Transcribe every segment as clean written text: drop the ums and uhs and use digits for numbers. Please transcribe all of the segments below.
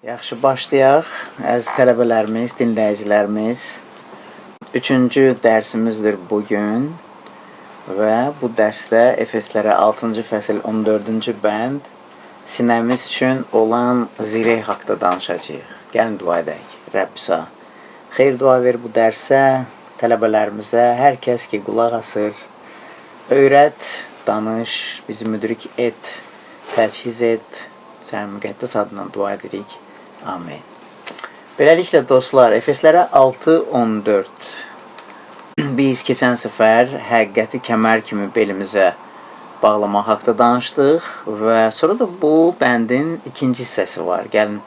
Yaxşı, başlayaq. Əziz tələbələrimiz, dinləyicilərimiz. 3-cü dərsimizdir bugün və bu dərsdə Efeslərə 6-cı fəsil 14-cü bənd sinəmiz üçün olan zireh haqda danışacağıq. Gəlin dua edək. Rəbbisa, xeyir dua ver bu dərsə, tələbələrimizə, hər kəs ki qulaq asır, öyrət, danış, bizi müdrik et, təchiz et, sənin müqəddəs adından dua edirik. Amin. Beləliklə dostlar, Efeslərə 6:14 biz keçən səfər həqiqəti kəmər kimi belimizə bağlamaq haqda danışdıq və sonra da bu bəndin ikinci hissəsi var. Gəlin,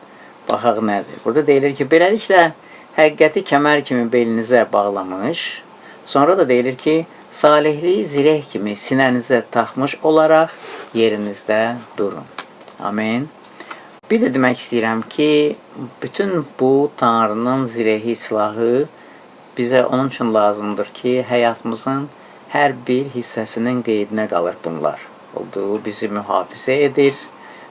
baxaq nədir? Burada deyilir ki, beləliklə həqiqəti kəmər kimi belinizə bağlamış, sonra da deyilir ki, salihliyi zireh kimi sinənizə taxmış olaraq yerinizdə durun. Amin. Bir də demək istəyirəm ki, bütün bu Tanrının zirehi silahı bizə onun üçün lazımdır ki, həyatımızın hər bir hissəsinin qeydinə qalır bunlar. Olduğu bizi mühafizə edir,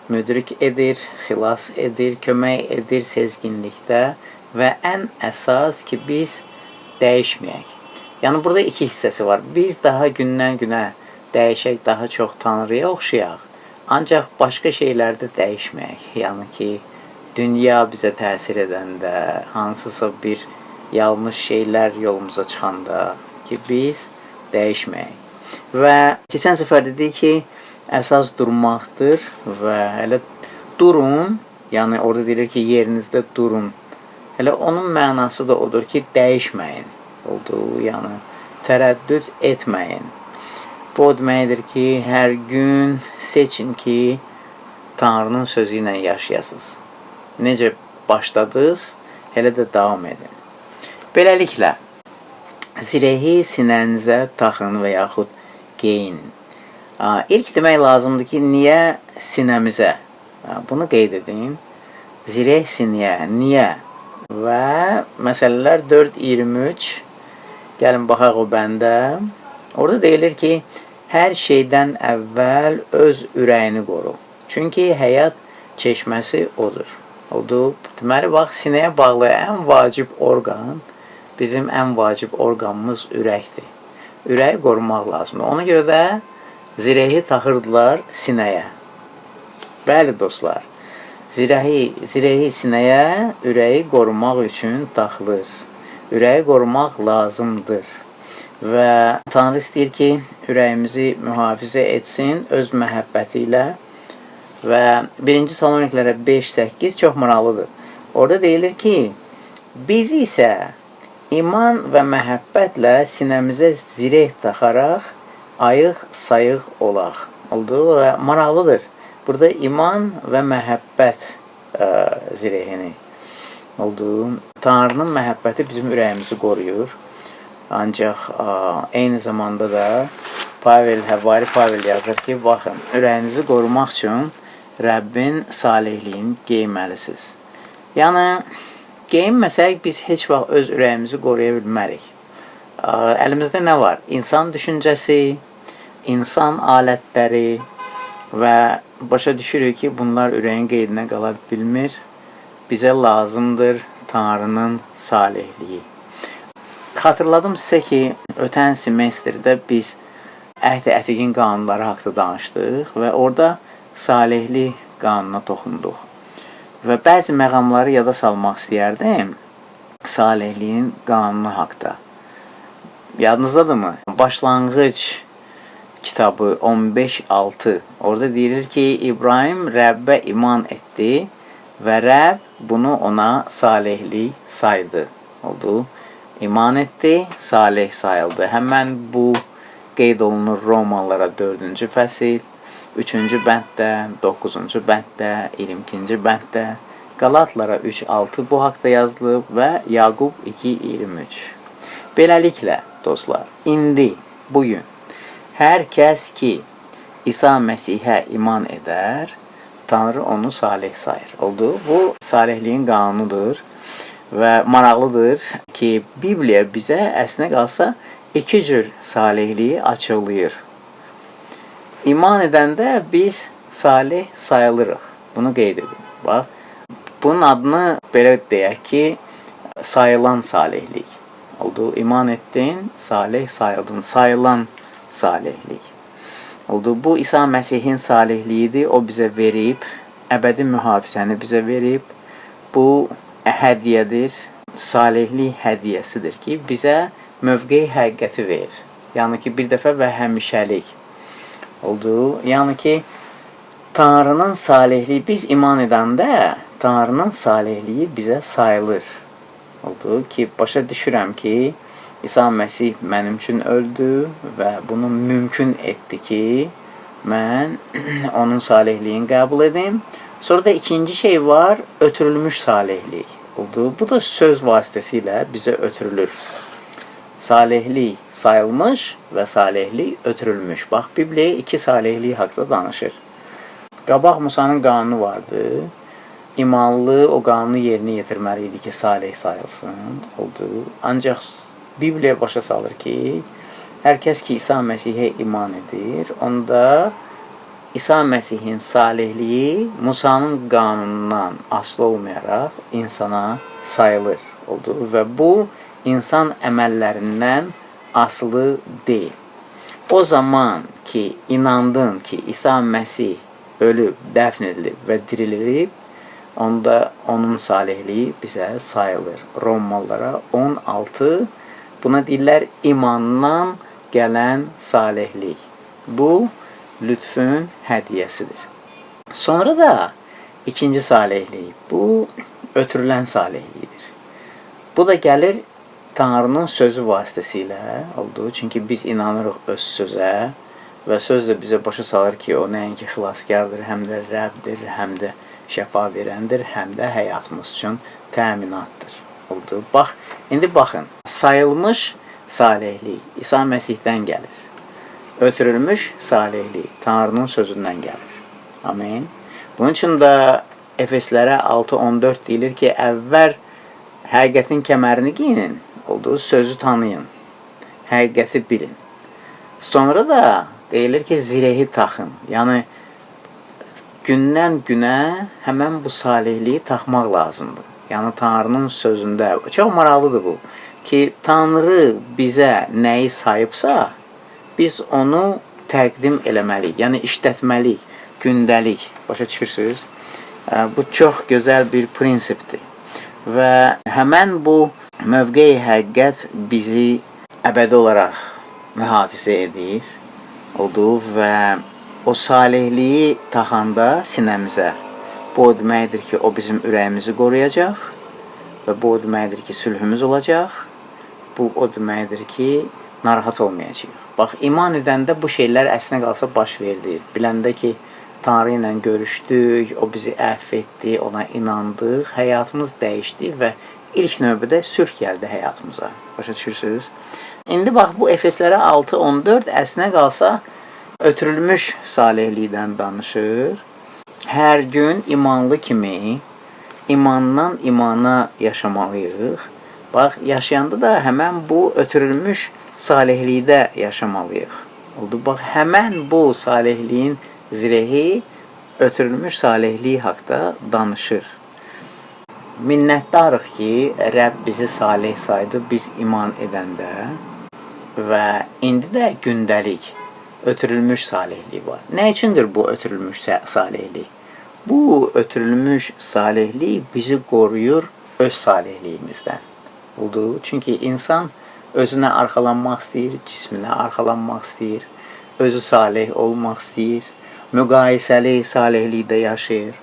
müdrik edir, xilas edir, kömək edir sezginlikdə və ən əsas ki, biz dəyişməyək. Yəni, burada iki hissəsi var. Biz daha gündən günə dəyişək, daha çox Tanrıya oxşayaq. Ancaq başqa şeylərdə dəyişməyək. Yəni ki, dünya bizə təsir edəndə, hansısa bir yanlış şeylər yolumuza çıxanda ki, biz dəyişməyək. Və keçən səfər dedik ki, əsas durmaqdır və hələ durun, yəni orada deyilir ki, yerinizdə durun. Hələ onun mənası da odur ki, dəyişməyin. Olduğu, yəni tərəddüd etməyin. Bu o deməkdir ki, hər gün seçin ki, Tanrının sözü ilə yaşayasınız. Necə başladınız, elə də davam edin. Beləliklə, zirehi sinənizə taxın və yaxud geyin. İlk demək lazımdır ki, niyə sinəmizə? Bunu qeyd edin. Zireh sinəyə, niyə? Və məsələlər 4:23. Gəlin, baxaq o bəndə. Orada deyilir ki, hər şeydən əvvəl öz ürəyini qoru. Çünki həyat çeşməsi odur. Deməli, bax, sinəyə bağlı ən vacib orqan, bizim ən vacib orqanımız ürəkdir. Ürəyi qorumaq lazımdır. Ona görə də zirehi taxırdılar sinəyə. Bəli, dostlar, zirehi sinəyə ürəyi qorumaq üçün taxılır. Ürəyi qorumaq lazımdır. Və Tanrı istəyir ki, ürəyimizi mühafizə etsin öz məhəbbəti ilə və 1-ci Saloniklərə 5:8 çox maraqlıdır. Orada deyilir ki, biz isə iman və məhəbbətlə sinəmizə zireh taxaraq ayıq-sayıq olaq. Olduğu və maraqlıdır. Burada iman və məhəbbət zirehini olduğu. Tanrının məhəbbəti bizim ürəyimizi qoruyur. Ancaq eyni zamanda da Həvari Pavel yazır ki, baxın, ürəyinizi qorumaq üçün Rəbbin salihliyini geyməlisiniz. Yəni, geyinməsək biz heç vaxt öz ürəyimizi qoruya bilmərik. Əlimizdə nə var? İnsan düşüncəsi, insan alətləri və başa düşürük ki, bunlar ürəyin qeydinə qala bilmir. Bizə lazımdır Tanrının salihliyi. Xatırladım sizə ki, ötən semestrdə biz Əhd-i Ətiqin qanunları haqda danışdıq və orada salihlik qanununa toxunduq. Və bəzi məqamları yada salmaq istəyərdim salihliyin qanunu haqda. Yadınızdadırmı? Başlanğıc kitabı 15:6 orada deyilir ki, İbrahim Rəbbə iman etdi və Rəbb bunu ona salihlik saydı. İman etdi, salih sayıldı. Həmən bu qeyd olunur Romalılara 4-cü fəsil, 3-cü bənddə, 9-cu bənddə, 22-ci bənddə, Qalatlara 3:6 bu haqda yazılıb və Yaqub 2:23. Beləliklə, dostlar, indi, bugün, hər kəs ki, İsa Məsihə iman edər, Tanrı onu salih sayır. Bu salihliyin qanunudur. Və maraqlıdır ki, Bibliya bizə əslinə qalsa iki cür salihliyi açıqlayır. İman edəndə biz salih sayılırıq. Bunu qeyd edin. Bax, Bunun adını belə deyək ki, sayılan salihlik oldu. İman etdin, salih sayıldın. Sayılan salihlik oldu. Bu İsa Məsihin salihliyidir. O bizə verib, əbədi mühafizəni bizə verib. Bu hədiyyədir, salihlik hədiyyəsidir ki, bizə mövqe həqiqəti verir. Yəni ki, bir dəfə və həmişəlik oldu. Yəni ki, Tanrının salihliyi, biz iman edəndə Tanrının salihliyi bizə sayılır. Oldu ki, başa düşürəm ki, İsa Məsih mənim üçün öldü və bunu mümkün etdi ki, mən onun salihliyini qəbul edim. Sonra da ikinci şey var, ötürülmüş salihlik oldu. Bu da söz vasitəsilə bizə ötürülür. Salihlik sayılmış və salihlik ötürülmüş. Bax, Bibliya iki salihlik haqqında danışır. Qabaq Musanın qanunu vardı. İmanlı o qanunu yerinə yetirməli idi ki, salih sayılsın oldu. Ancaq Bibliya başa salır ki, hər kəs ki, İsa Məsihə iman edir, onda İsa Məsihin salihliyi Musanın qanunundan asılı olmayaraq insana sayılır oldu. Və bu, insan əməllərindən asılı deyil. O zaman ki, inandın ki, İsa Məsih ölüb, dəfn edilib və dirilib, onda onun salihliyi bizə sayılır. Romalılara 16, buna deyirlər imandan gələn salihlik. Bu, lütfün hədiyyəsidir. Sonra da ikinci salihlik, bu ötürülən salihlikdir. Bu da gəlir Tanrının sözü vasitəsilə oldu. Çünki biz inanırıq öz sözə və söz də bizə başa salır ki, o nəinki xilaskardır, həm də Rəbdir, həm də şəfa verəndir, həm də həyatımız üçün təminatdır. Oldu. Bax, indi baxın, sayılmış salihlik İsa Məsihdən gəlir. Ötürülmüş salihlik Tanrının sözündən gəlir. Amin. Bunun üçün də Efeslərə 6:14 deyilir ki, əvvəl həqiqətin kəmərini giyinin, oldu, sözü tanıyın, həqiqəti bilin. Sonra da deyilir ki, zirehi taxın. Yəni, gündən günə həmən bu salihliyi taxmaq lazımdır. Yəni, Tanrının sözündə, çox maraqlıdır bu, ki, Tanrı bizə nəyi sayıbsa, biz onu təqdim eləməliyik, yəni işlətməliyik, gündəlik. Başa düşürsünüz? Bu çox gözəl bir prinsipdir. Və həmən bu mövqe-i həqiqət bizi əbədi olaraq mühafizə edir, oldu və o salihliyi taxanda sinəmizə, bu o deməkdir ki, o bizim ürəyimizi qoruyacaq və bu o deməkdir ki, sülhümüz olacaq, bu o deməkdir ki, narahat olmayacaq. Bax, iman edəndə bu şeylər əslində qalsa baş verdi. Biləndə ki, Tanrı ilə görüşdük, o bizi əhv etdi, ona inandıq, həyatımız dəyişdi və ilk növbədə sülh gəldi həyatımıza. Başa düşürsünüz? İndi bax, bu Efeslərə 6:14 əslində qalsa ötürülmüş salihlikdən danışır. Hər gün imanlı kimi imandan imana yaşamalıyıq. Bax, yaşayanda da həmən bu ötürülmüş salihlikdə yaşamalıyıq. Oldu. Bax, həmən bu salihliyin zirehi ötürülmüş salihliyi haqda danışır. Minnətdarıq ki, Rəbb bizi salih saydı, biz iman edəndə və indi də gündəlik ötürülmüş salihlik var. Nə üçündür bu ötürülmüş salihlik? Bu ötürülmüş salihlik bizi qoruyur öz salihliyimizdən. Oldu. Çünki insan özünə arxalanmaq istəyir, cisminə arxalanmaq istəyir, özü salih olmaq istəyir, müqayisəli salihlikdə yaşayır.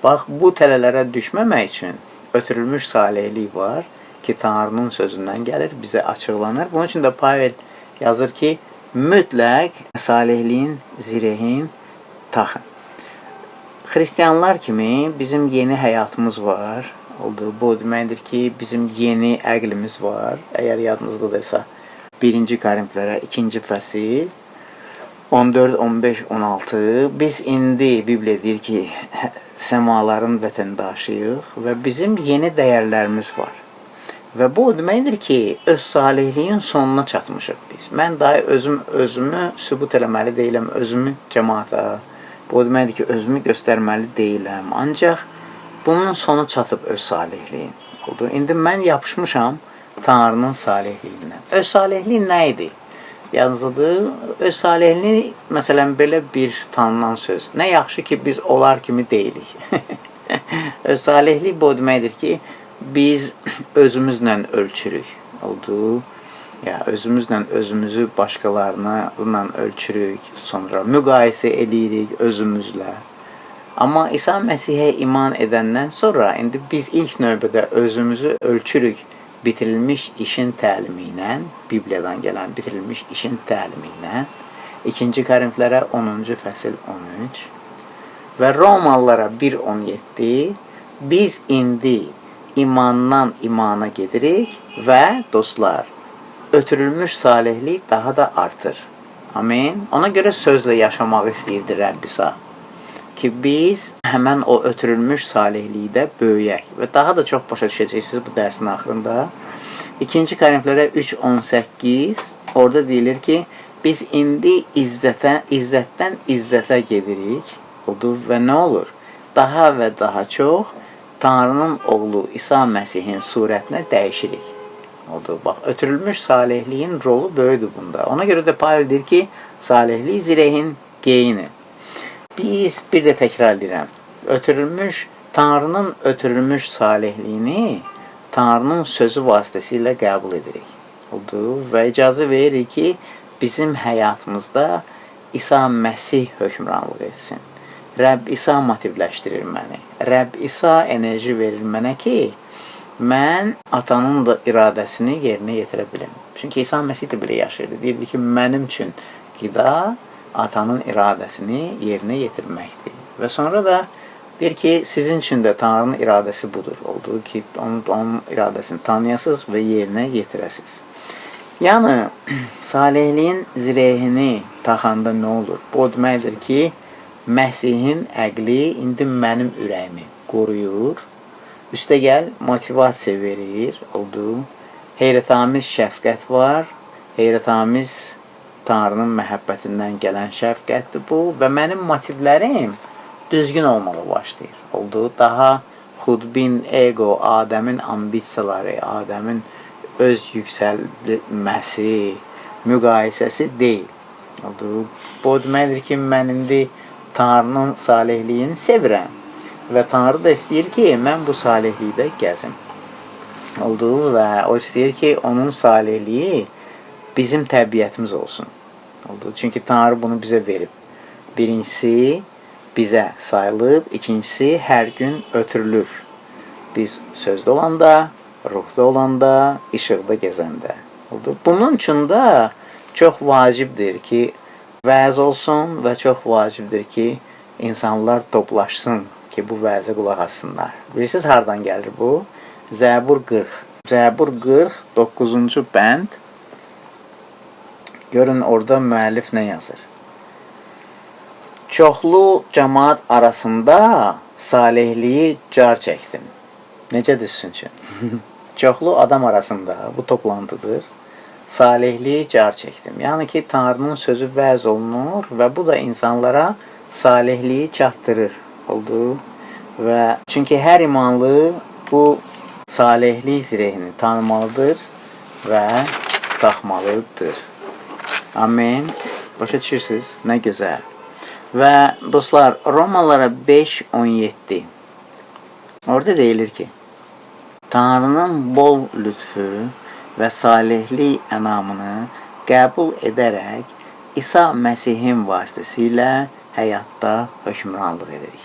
Bax, bu tələlərə düşməmək üçün ötürülmüş salihlik var ki, Tanrının sözündən gəlir, bizə açıqlanır. Bunun üçün də Pavel yazır ki, mütləq salihliyin, zirehin taxın. Xristiyanlar kimi bizim yeni həyatımız var. Oldu. Bu deməkdir ki, bizim yeni əqlimiz var. Əgər yadınızdadırsa, 1-ci Korinflərə 2-ci fəsil 14, 15, 16. Biz indi Bibliya deyir ki, səmaların vətəndaşıyıq və bizim yeni dəyərlərimiz var. Və bu o deməkdir ki, öz salihliyin sonuna çatmışıq biz. Mən dahi özümü sübut eləməli deyiləm, özümü cəmaata. Bu o deməkdir ki, özümü göstərməli deyiləm. Ancaq bunun sonu çatıb öz salihliyin oldu. İndi mən yapışmışam Tanrının salihliyindən. Öz salihliyi nə idi? Yazılır. Öz salihliyi, məsələn, belə bir tanınan söz. Nə yaxşı ki, biz onlar kimi deyilik. Öz salihliyi bu deməkdir ki, biz özümüzlə ölçürük. Oldu. Ya, özümüzlə özümüzü başqalarına bununla ölçürük. Sonra müqayisə edirik özümüzlə. Amma İsa Məsihə iman edəndən sonra indi biz ilk növbədə özümüzü ölçürük bitirilmiş işin təlimi ilə, Bibliyadan gələn bitirilmiş işin təlimi ilə. 2. Korinflərə 10-cu fəsil 13 və Romalılara 1:17 biz indi imandan imana gedirik və dostlar, ötürülmüş salihlik daha da artır. Amin. Ona görə sözlə yaşamaq istəyirdi Rəbb İsa. Ki biz həmən o ötürülmüş salihlikdə böyüyək və daha da çox başa düşəcəksiniz bu dərsin axırında. 2. Korinflərə 3:18 orada deyilir ki, biz indi izzətdən izzətə gedirik. Odur və nə olur? Daha və daha çox Tanrının oğlu İsa Məsihin surətinə dəyişirik. Odur, bax, ötürülmüş salihliyin rolu böyüdür bunda. Ona görə də Pavel deyir ki, salihlik zirehin geyini. Biz bir də təkrar edirəm. Tanrının ötürülmüş salihliyini Tanrının sözü vasitəsilə qəbul edirik. Oldu və icazə veririk ki, bizim həyatımızda İsa Məsih hökmranlıq etsin. Rəbb İsa motivləşdirir məni. Rəbb İsa enerji verir mənə ki, mən atanın da iradəsini yerinə yetirə bilim. Çünki İsa Məsih də belə yaşayırdı. Deyirdi ki, mənim üçün qida atanın iradəsini yerinə yetirməkdir. Və sonra da deyir ki, sizin üçün də Tanrının iradəsi budur. Olduğu ki, onun iradəsini tanıyasınız və yerinə yetirəsiniz. Yəni, salihliyin zirehini taxanda nə olur? Bu deməkdir ki, Məsihin əqli indi mənim ürəyimi qoruyur. Üstəgəl motivasiya verir. Oldu. Heyrətamiz şəfqət var. Heyrətamiz Tanrının məhəbbətindən gələn şəfqətdir bu və mənim motivlərim düzgün olmalı başlayır. Oldu. Daha xudbin, ego, Adəmin ambisiyaları, Adəmin öz yüksəlməsi, müqayisəsi deyil. Oldu. Bu deməkdir ki, mən indi Tanrının salihliyini sevirəm və Tanrı da istəyir ki, mən bu salihlikdə gəzim. Oldu və o istəyir ki, onun salihliyi bizim təbiətimiz olsun. Oldu. Çünki Tanrı bunu bizə verib. Birincisi bizə sayılıb, ikincisi hər gün ötürülür. Biz sözdə olanda, ruhda olanda, işıqda gəzəndə. Oldu. Bunun üçün də çox vacibdir ki, vəz olsun və çox vacibdir ki, insanlar toplaşsın ki, bu vəzə qulaq assınlar. Bilirsiniz, hardan gəlir bu? Zəbur 40. Zəbur 40, 9-cu bənd. Görün, orada müəllif nə yazır? Çoxlu cəmaat arasında salihliyi car çəkdim. Necədir sizin üçün? Çoxlu adam arasında, bu toplantıdır. Salihliyi car çəkdim. Yəni ki, Tanrının sözü vəz olunur və bu da insanlara salihliyi çatdırır. Oldu. Və çünki hər imanlı bu salihlik zirehini tanımalıdır və taxmalıdır. Amin. Başa düşürsünüz? Nə gözəl. Və dostlar, Romalılara 5:17 orada deyilir ki, Tanrının bol lütfü və salihlik ənamını qəbul edərək İsa Məsihin vasitəsilə həyatda hökmranlıq edirik.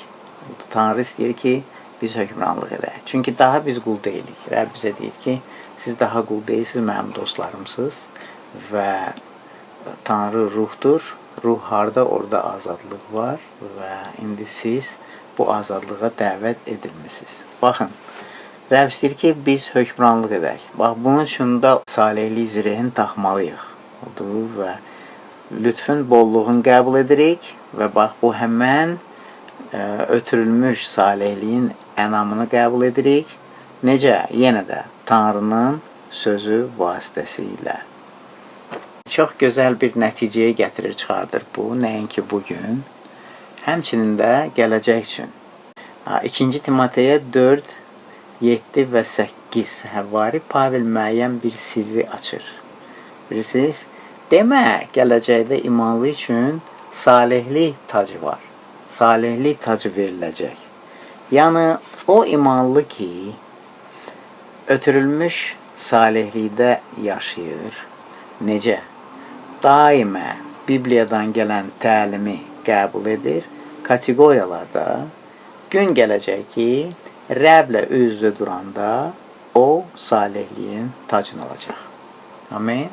Tanrı istəyir ki, biz hökmranlıq edək. Çünki daha biz qul deyilik. Rəbb bizə deyir ki, siz daha qul deyilsiniz, mənim dostlarımsınız və Tanrı ruhdur. Ruh harda, orada azadlıq var və indi siz bu azadlığa dəvət edilmisiniz. Baxın, Rəbb istəyir ki, biz hökmranlıq edək. Bax, bunun üçün də salihlik zirehini taxmalıyıq. Və lütfün bolluğunu qəbul edirik və bax, bu həmən ötürülmüş salihliyin ənamını qəbul edirik. Necə? Yenə də Tanrının sözü vasitəsilə. Çox gözəl bir nəticəyə gətirir, çıxardır bu, nəinki bugün, həmçinin də gələcək üçün. 2. Timoteyə 4, 7 və 8 Həvvari Pavel müəyyən bir sirri açır. Bilirsiniz? Demək, gələcəkdə imanlı üçün salihlik tacı var. Salihlik tacı veriləcək. Yəni, o imanlı ki, ötürülmüş salihlikdə yaşayır. Necə? Daimə Bibliyadan gələn təlimi qəbul edir. Kateqoriyalarda gün gələcək ki, Rəblə üz-üzə duranda o salihliyin tacını alacaq. Amin.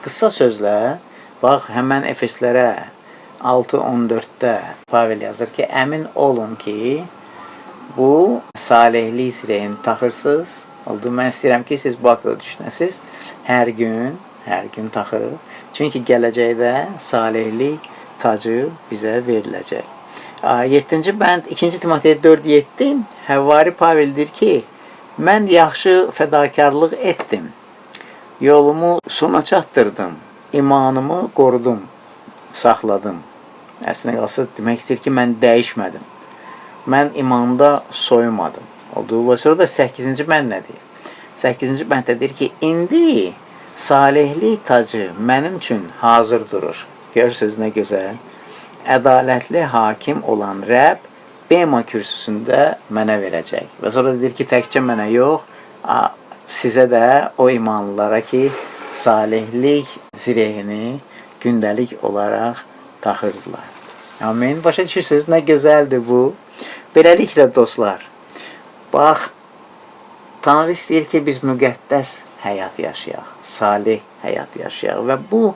Qısa sözlə, bax, həmən Efeslərə 6:14-də Pavel yazır ki, əmin olun ki, bu salihlik sirəyini taxırsınız. Oldu, mən istəyirəm ki, siz bu haqda düşünəsiniz. Hər gün taxırıq. Çünki gələcəkdə salihlik tacı bizə veriləcək. 7-ci bənd 2 Timoteyə 4:7 Həvvari Pavel deyir ki, mən yaxşı fədakarlıq etdim. Yolumu sona çatdırdım. İmanımı qorudum, saxladım. Əslində qalsa demək istəyir ki, mən dəyişmədim. Mən imanda soyumadım. Oldu. Və sonra da 8-ci bənd nə deyir? 8-ci bənddə deyir ki, indi salihlik tacı mənim üçün hazır durur. Görürsünüz nə gözəl. Ədalətli hakim olan Rəbb Bema kürsüsündə mənə verəcək. Və sonra deyir ki, təkcə mənə yox, sizə də o imanlılara ki, salihlik zirehini gündəlik olaraq taxırdılar. Amin. Başa düşürsünüz, nə gözəldir bu. Beləliklə, dostlar, bax, Tanrı istəyir ki, biz müqəddəs həyat yaşayaq, salih həyat yaşayaq və bu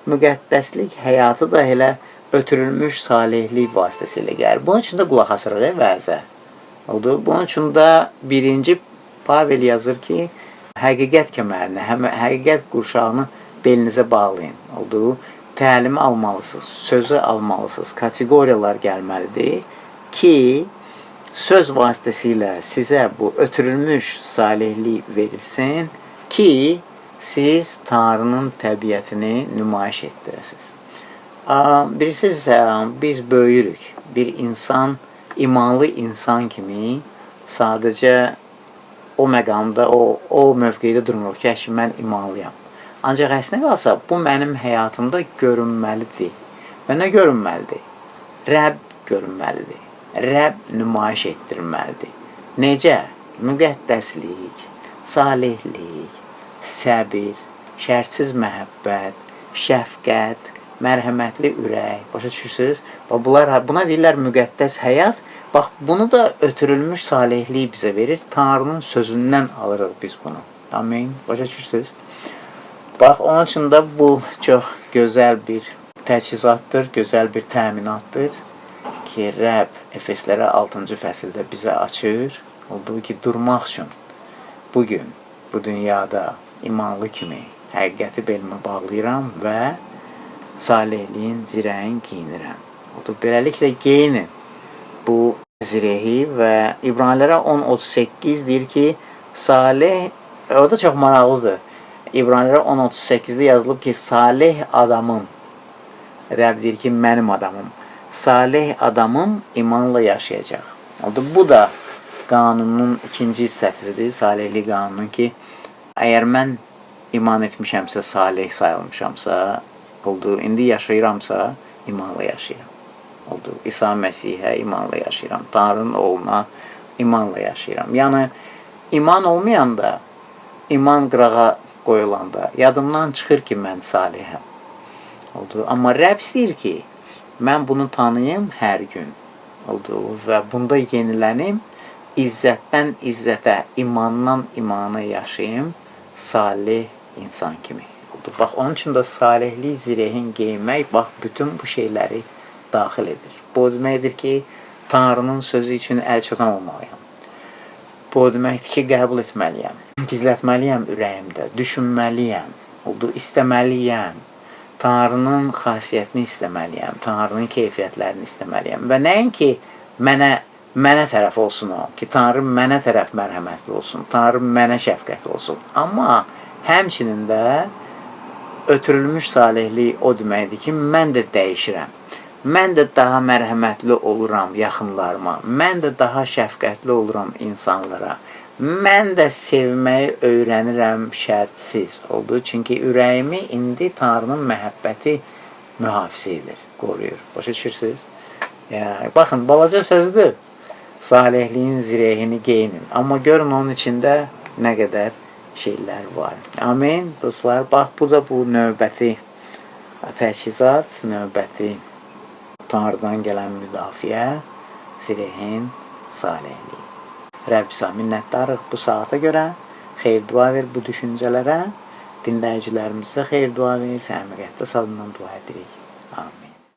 müqəddəslik həyatı da elə ötürülmüş salihlik vasitəsilə gəlir. Bunun üçün də qulaq asırıq vəzə. Oldu. Bunun üçün də 1-ci Pavel yazır ki, həqiqət kəmərini, həqiqət qurşağını belinizə bağlayın. Oldu. Təlimi almalısınız, sözü almalısınız, kateqoriyalar gəlməlidir ki, söz vasitəsilə sizə bu ötürülmüş salihlik verilsin ki, siz Tanrının təbiətini nümayiş etdirəsiniz. Bilirsiniz, biz böyürük. Bir insan, imanlı insan kimi sadəcə o məqamda, o mövqedə durmuruq ki, mən imanlıyam. Ancaq əslində qalsa, bu mənim həyatımda görünməlidir. Və nə görünməlidir? Rəbb görünməlidir. Rəbb nümayiş etdirilməlidir. Necə? Müqəddəslik, salihlik, səbir, şərtsiz məhəbbət, şəfqət, mərhəmətli ürək. Başa düşürsünüz? Buna deyirlər müqəddəs həyat. Bax, bunu da ötürülmüş salihliyi bizə verir. Tanrının sözündən alırıq biz bunu. Amin. Başa düşürsünüz? Bax, onun üçün də bu çox gözəl bir təchizatdır, gözəl bir təminatdır ki, Rəbb Efeslərə 6-cı fəsildə bizə açır. Olduğu ki, durmaq üçün bugün, bu dünyada imanlı kimi həqiqəti belimə bağlayıram və salihliyin zirəyin giyinirəm. Beləliklə geyinin bu zirehi və İbranilərə 10:38 deyir ki, salih, o da çox maraqlıdır. İbranilərə 10:38-də yazılıb ki, salih adamım, Rəbb deyir ki, mənim adamım, salih adamım imanla yaşayacaq. Bu da qanunun ikinci hissəsidir, salihlik qanunun ki, əgər mən iman etmişəmsə, salih sayılmışamsa, indi yaşayıramsa, imanla yaşayıram. İsa Məsihə imanla yaşayıram. Tanrının oğluna imanla yaşayıram. Yəni, iman olmayanda, iman qırağa qoyulanda, yadımdan çıxır ki, mən salihəm. Amma Rəbb istəyir ki, mən bunu tanıyım hər gün. Və bunda yenilənim, izzətdən izzətə, imandan imana yaşayım, salih insan kimi. Bax, onun üçün də salihlik zirehin geyinmək, bax, bütün bu şeyləri daxil edir. Bu deməkdir ki, Tanrının sözü üçün əl çatan olmalıyam. Bu deməkdir ki, qəbul etməliyəm, gizlətməliyəm ürəyimdə, düşünməliyəm, istəməliyəm, Tanrının xasiyyətini istəməliyəm, Tanrının keyfiyyətlərini istəməliyəm və nəinki mənə tərəf olsun o, ki, Tanrı mənə tərəf mərhəmətli olsun, Tanrı mənə şəfqətli olsun. Amma həmçinin də ötürülmüş salihlik o deməkdir ki, mən də dəyişirəm. Mən də daha mərhəmətli oluram yaxınlarıma. Mən də daha şəfqətli oluram insanlara. Mən də sevməyi öyrənirəm şərtsiz oldu. Çünki ürəyimi indi Tanrının məhəbbəti mühafizə edir, qoruyur. Başa düşürsünüz? Ya, baxın, balaca sözdür. Salihliyin zirehini geyinin. Amma görün onun içində nə qədər şeylər var. Amin. Dostlar, bax, bu da bu növbəti təchizat, növbəti Tanrıdan gələn müdafiə, zirehin salihliyi. Rəbbisa, minnətdarıq bu saata görə. Xeyir dua ver bu düşüncələrə. Dinləyicilərimizə xeyir dua ver. Sən müqəddəs adından dua edirik. Amin.